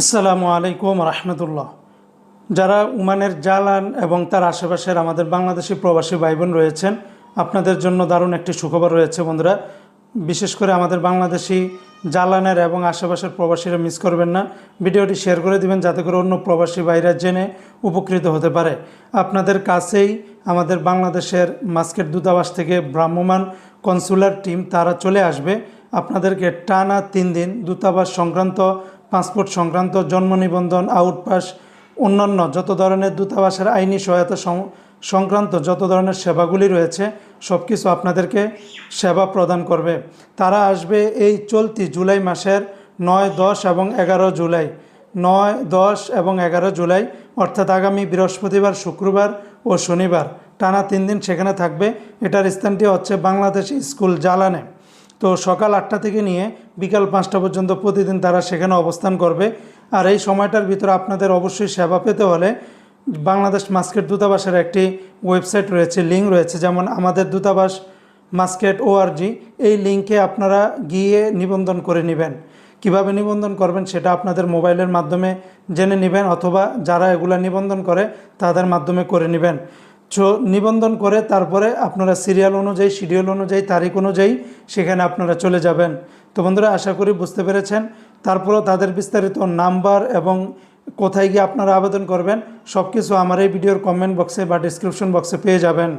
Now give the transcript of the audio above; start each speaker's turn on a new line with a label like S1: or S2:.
S1: আসসালামু আলাইকুম রহমতুল্লাহ। যারা ওমানের জালান এবং তার আশেপাশের আমাদের বাংলাদেশি প্রবাসী ভাই বোন রয়েছেন, আপনাদের জন্য দারুণ একটি সুখবর রয়েছে বন্ধুরা। বিশেষ করে আমাদের বাংলাদেশি জালানের এবং আশেপাশের প্রবাসীরা মিস করবেন না, ভিডিওটি শেয়ার করে দিবেন যাতে করে অন্য প্রবাসী ভাইরা জেনে উপকৃত হতে পারে। আপনাদের কাছেই আমাদের বাংলাদেশের মাস্কেট দূতাবাস থেকে ভ্রাম্যমাণ কনসুলার টিম তারা চলে আসবে। আপনাদেরকে টানা 3 দিন দূতাবাস সংক্রান্ত, পাসপোর্ট সংক্রান্ত, জন্ম নিবন্ধন, আউটপাস, অন্যান্য যত ধরনের দূতাবাসের আইনি সহায়তা সংক্রান্ত যত ধরনের সেবাগুলি রয়েছে সব কিছু আপনাদেরকে সেবা প্রদান করবে। তারা আসবে এই চলতি জুলাই মাসের 9, 10 এবং 11 জুলাই, 9, 10 এবং 11 জুলাই, অর্থাৎ আগামী বৃহস্পতিবার, শুক্রবার ও শনিবার টানা 3 দিন সেখানে থাকবে। এটার স্থানটি হচ্ছে বাংলাদেশ স্কুল জালানে। তো সকাল 8টা থেকে নিয়ে বিকাল 5টা পর্যন্ত প্রতিদিন তারা সেখানে অবস্থান করবে। আর এই সময়টার ভিতরে আপনাদের অবশ্যই সেবা পেতে হলে বাংলাদেশ মাস্কেট দূতাবাসের একটি ওয়েবসাইট রয়েছে, লিঙ্ক রয়েছে, যেমন আমাদের দূতাবাস মাস্কেট ORG। এই লিঙ্কে আপনারা গিয়ে নিবন্ধন করে নেবেন। কিভাবে নিবন্ধন করবেন সেটা আপনাদের মোবাইলের মাধ্যমে জেনে নেবেন, অথবা যারা এগুলা নিবন্ধন করে তাদের মাধ্যমে করে নেবেন। নিবন্ধন করে তারপরে আপনারা সিরিয়াল অনুযায়ী, শিডিউল অনুযায়ী, তারিখ অনুযায়ী সেখানে আপনারা চলে যাবেন। তো বন্ধুরা, আশা করি বুঝতে পেরেছেন। তারপরেও তাদের বিস্তারিত নাম্বার এবং কোথায় গিয়ে আপনারা আবেদন করবেন সব কিছু আমার এই ভিডিওর কমেন্ট বক্সে বা ডিসক্রিপশন বক্সে পেয়ে যাবেন।